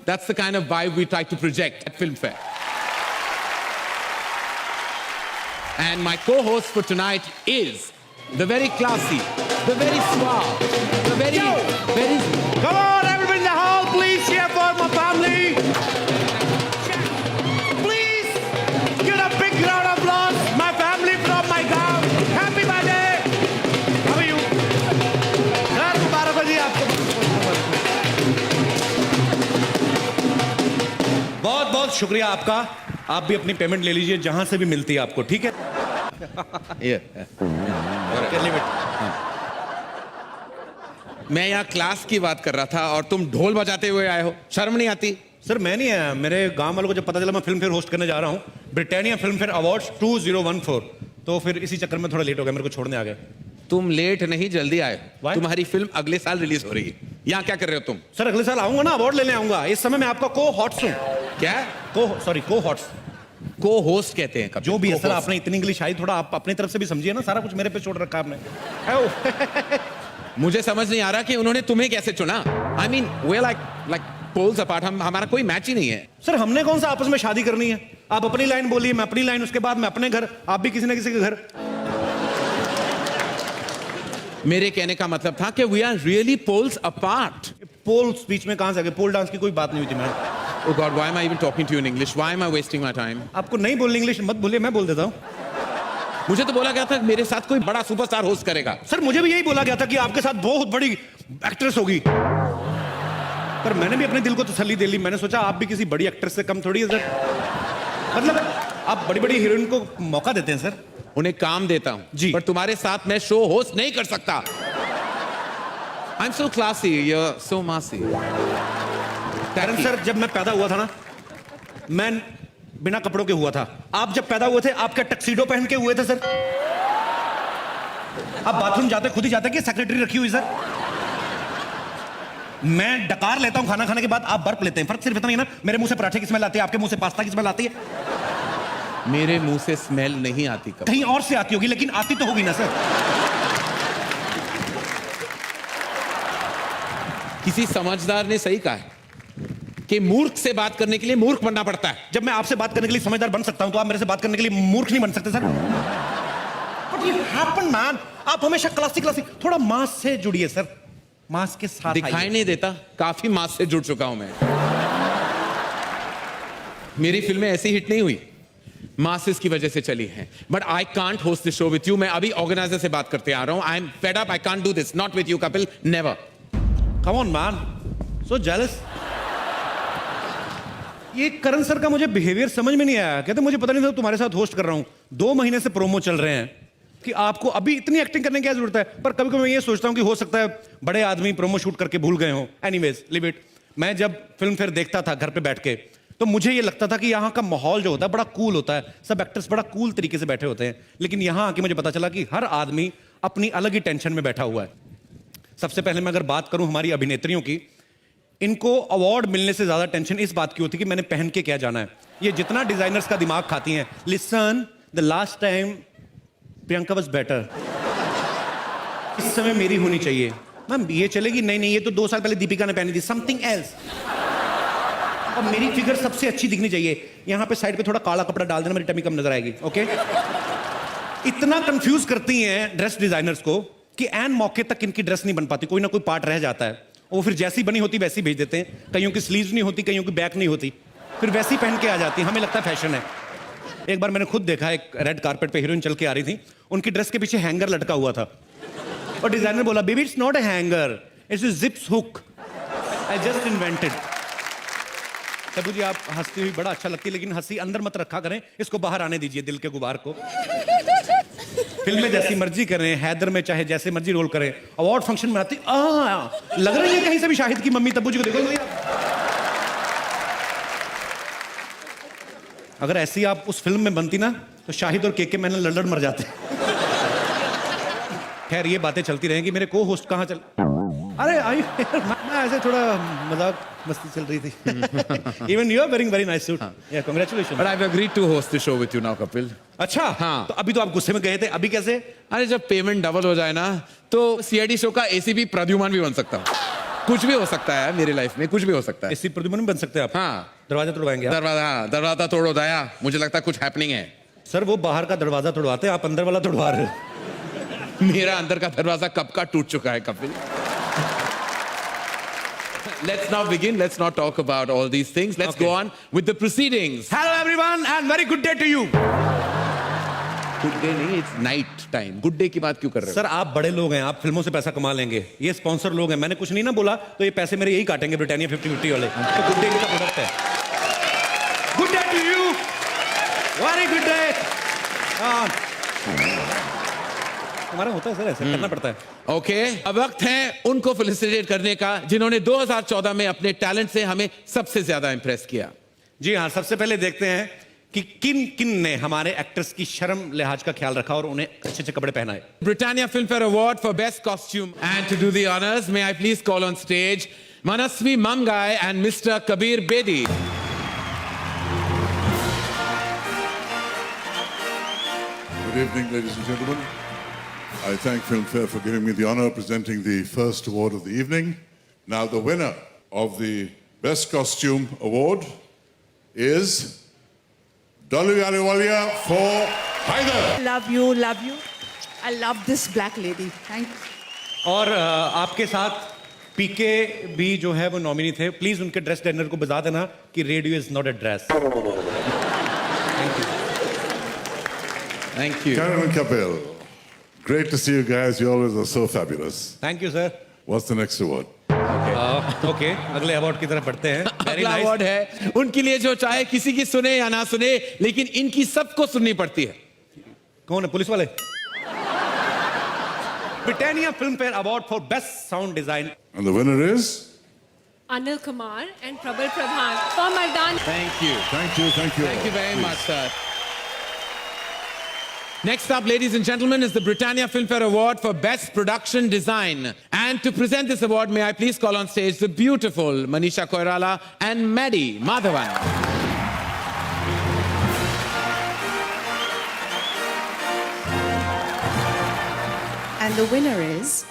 That's the kind of vibe we try to project at Filmfare. And my co-host for tonight is the very classy, the very suave, the very... Come on, everybody in the hall, please cheer for my family. Please give a big round of applause. My family from my गांव. Happy birthday. How are you? Sir, मुबारक हो जी आपको. बहुत बहुत शुक्रिया आपका. आप भी अपनी पेमेंट ले लीजिए जहां से भी मिलती है आपको, ठीक है? मैं यहाँ क्लास की बात कर रहा था और तुम ढोल बजाते हुए आए हो, शर्म नहीं आती? सर मैं नहीं आया, मेरे गांव वालों को जब पता चला मैं फिल्म फेयर होस्ट करने जा रहा हूँ, ब्रिटानिया फिल्म फेयर अवार्ड्स 2014, तो फिर इसी चक्कर में थोड़ा लेट हो गया, मेरे को छोड़ने आ गए. तुम लेट नहीं, जल्दी आए. Why? तुम्हारी फिल्म अगले साल रिलीज हो रही है. यहाँ क्या कर रहे हो तुम? सर अगले साल आऊंगा ना, अवार्ड लेने आऊंगा. इस समय मैं आपका को हॉट्स हूँ. क्या? को हॉट्स. को होस्ट कहते हैं. जो भी है सर, आपने इतनी इंग्लिश आई, थोड़ा आप अपनी तरफ से भी समझिए ना. सारा कुछ मेरे पे छोड़ रखा आपने. मुझे समझ नहीं आ रहा कि उन्होंने तुम्हें कैसे चुना. I mean we like poles apart. हमारा कोई मैच ही नहीं है. सर हमने कौन सा आपस में शादी करनी है? आप अपनी लाइन बोलिए, मैं अपनी लाइन, उसके बाद मैं अपने घर, आप भी किसी ना किसी के घर. मेरे कहने का मतलब था कि we are really poles apart. Poles बीच में कहां से आ गए? पोल डांस की कोई बात नहीं हुई थी ma'am. Oh God, why am I even talking to you in English? Why am I wasting my time? आपको नहीं बोलनी इंग्लिश मत बोलिए, मैं बोल देता हूँ. मुझे तो बोला गया था कि मेरे साथ कोई बड़ा सुपरस्टार होस्ट करेगा. सर मुझे भी यही बोला गया था कि आपके साथ बहुत बड़ी एक्ट्रेस होगी, पर मैंने भी अपने दिल को तसल्ली दे ली. मैंने सोचा आप भी किसी बड़ी एक्ट्रेस से कम थोड़ी है सर. मतलब आप बड़ी बड़ी हीरोइन को मौका देते हैं सर. उन्हें काम देता हूं जी. पर तुम्हारे साथ मैं शो होस्ट नहीं कर सकता. I'm so classy, you're so massy. कारण सर जब मैं पैदा हुआ था ना, मैं बिना कपड़ों के हुआ था. आप जब पैदा हुए थे, आप क्या टक्सीडो पहन के हुए थे सर? आप बाथरूम जाते खुद ही जाते कि सेक्रेटरी रखी हुई सर? मैं डकार लेता हूं खाना खाने के बाद, आप बर्फ लेते हैं. फर्क सिर्फ इतना ही ना, मेरे मुंह से पराठे की स्मेल आती है, आपके मुंह से पास्ता की स्मेल आती है. मेरे मुंह से स्मेल नहीं आती. कब? कहीं और से आती होगी, लेकिन आती तो होगी ना सर. किसी समझदार ने सही कहा है कि मूर्ख से बात करने के लिए मूर्ख बनना पड़ता है. जब मैं आपसे बात करने के लिए समझदार बन सकता हूं, तो आप मेरे से बात करने के लिए मूर्ख नहीं बन सकते sir. But you happen, man. आप हमेशा क्लासिक थोड़ा मास से जुड़िए सर. मास के साथ दिखाई नहीं देता, काफी मास से जुड़ चुका हूं मैं. मेरी फिल्में ऐसी हिट नहीं हुई, मासेस की वजह से चली हैं. But I can't host this show with you. मैं अभी ऑर्गेनाइजर से बात करते आ रहा हूं. I am fed up. I can't do this. Not with you Kapil, never. Come on, man. So jealous. ये करण सर का मुझे बिहेवियर समझ में नहीं आया. कहते मुझे पता नहीं था तुम्हारे साथ होस्ट कर रहा हूं. 2 महीने से प्रोमो चल रहे हैं कि आपको अभी इतनी एक्टिंग करने की क्या जरूरत है. पर कभी कभी मैं ये सोचता हूं कि हो सकता है बड़े आदमी प्रोमो शूट करके भूल गए हों. Anyways live it. मैं जब फिल्म फेयर देखता था घर पे बैठ के, तो मुझे ये लगता था कि यहाँ का माहौल जो होता है बड़ा कूल होता है. सब एक्टर्स बड़ा कूल तरीके से बैठे होते हैं. लेकिन यहाँ आके मुझे पता चला कि हर आदमी अपनी अलग ही टेंशन में बैठा हुआ है. सबसे पहले मैं अगर बात करूं हमारी अभिनेत्रियों की, इनको अवार्ड मिलने से ज्यादा टेंशन इस बात की होती है कि मैंने पहन के क्या जाना है. ये जितना डिजाइनर्स का दिमाग खाती हैं. Listen, the last time Priyanka was better. इस समय मेरी होनी चाहिए. मैम ये चलेगी? नहीं, ये तो 2 साल पहले दीपिका ने पहनी थी. Something else. अब मेरी फिगर सबसे अच्छी दिखनी चाहिए. यहां पे साइड पे थोड़ा काला कपड़ा डाल देना, मेरी टमी कम नजर आएगी. ओके. इतना कंफ्यूज करती हैं ड्रेस डिजाइनर्स को कि एन मौके तक इनकी ड्रेस नहीं बन पाती. कोई ना कोई पार्ट रह जाता है. वो फिर जैसी बनी होती वैसी भेज देते हैं. कईयों की स्लीव्स नहीं होती, कईयों की बैक नहीं होती, फिर वैसी पहन के आ जाती है. हमें लगता है फैशन है. एक बार मैंने खुद देखा, एक रेड कारपेट पे हीरोइन चल के आ रही थी. उनकी ड्रेस के पीछे हैंगर लटका हुआ था और डिजाइनर बोला, baby it's not a hanger, it's a zips hook. I just invented. Tabu ji आप हंसती हुई बड़ा अच्छा लगती है, लेकिन हंसी अंदर मत रखा करें. इसको बाहर आने दीजिए, दिल के गुबार को. फिल्म में जैसी मर्जी करें, हैदर में चाहे जैसे मर्जी रोल करें, अवार्ड फंक्शन में आती लग रही है कहीं से भी शाहिद की मम्मी. तब्बू जी को देखो, अगर ऐसी आप उस फिल्म में बनती ना, तो शाहिद और केके मैंने लड़ मर जाते. खैर ये बातें चलती रहेंगी. मेरे को होस्ट कहाँ चल... अरे आई मैं ऐसे थोड़ा मजाक मस्ती चल रही थी. Even you are wearing very nice suit. Yeah, congratulations. But I've agreed to host the show with you now, Kapil. अच्छा हाँ. तो अभी तो आप गुस्से में गए थे, अभी कैसे? अरे जब पेमेंट डबल हो जाए ना, तो सीआईडी शो का एसीपी प्रद्युमन भी बन सकता हूँ. कुछ भी हो सकता है मेरी लाइफ में, कुछ भी हो सकता है। इसी प्रद्युमन बन सकते हैं आप। हाँ, दरवाजा तोड़वाएंगे आप? दरवाजा तोड़ो दया, मुझे लगता है कुछ हैपनिंग है। सर वो बाहर का दरवाजा तोड़वाते हैं, आप अंदर वाला तोड़वा रहे हो। मेरा अंदर का दरवाजा कब का टूट चुका है Kapil. Let's now begin. Let's not talk about all these things. Let's go on with the proceedings. Hello everyone and very good day to you. Good day नहीं, it's night time. Good day की बात क्यों कर रहे हो? Sir आप बड़े लोग हैं, आप फिल्मों से पैसा कमा लेंगे, ये स्पॉन्सर लोग हैं, मैंने कुछ नहीं ना बोला तो ये पैसे मेरे यही काटेंगे ब्रिटानिया 50-50 वाले। तो गुड डे का प्रोडक्ट है। Good day to you, very good day. हमारा होता है सर, ऐसा करना पड़ता है। ओके, अब वक्त है उनको फेलिसिटेट करने का जिन्होंने 2014 में अपने टैलेंट से हमें सबसे ज्यादा इंप्रेस किया। जी हाँ, सबसे पहले देखते हैं कि किन किन ने हमारे एक्टर्स की शर्म लिहाज का ख्याल रखा और उन्हें अच्छे अच्छे कपड़े पहनाए। Britannia Filmfare Award for Best Costume. And to do the honors, may I please call on stage Manasvi Mamgai and Mr. Kabir Bedi. Good evening, ladies and gentlemen. I thank Filmfare for giving me the honor of presenting the first award of the evening. Now, the winner of the Best Costume Award is Dolly Ahluwalia for Haider. Love you, love you. I love this black lady. Thank you. और आपके साथ पीके भी जो है वो nominee थे, please उनके dress designer को बता देना कि radio is not a dress. Thank you. Karen and Kapil, great to see you guys. You always are so fabulous. Thank you sir. What's the next award? Okay, अगले award की तरफ बढ़ते हैं। Very अगला nice. अवार्ड है उनके लिए जो चाहे किसी की सुने या ना सुने, लेकिन इनकी सबको सुननी पड़ती है। कौन है, पुलिस वाले? Britannia film fair award for best sound design. And the winner is? Anil Kumar and Prabal Pradhan for Mardan. Thank you. Thank you, thank you. Thank you very Please. much, sir. Next up, ladies and gentlemen, is the Britannia Filmfare Award for Best Production Design. And to present this award, may I please call on stage the beautiful Manisha Koirala and Maddie Madhavan. And the winner is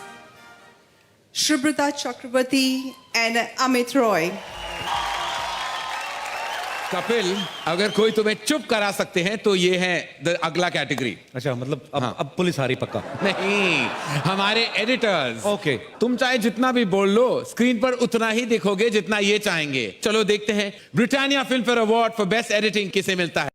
Shrubrata Chakrabarti and Amit Roy. Kapil, अगर कोई तुम्हें चुप करा सकते हैं तो ये है अगला कैटेगरी। अच्छा, मतलब अब पुलिस आ रही पक्का? नहीं, हमारे एडिटर्स। ओके। तुम चाहे जितना भी बोल लो, स्क्रीन पर उतना ही दिखोगे जितना ये चाहेंगे। चलो देखते हैं Britannia Filmfare award for best editing किसे मिलता है।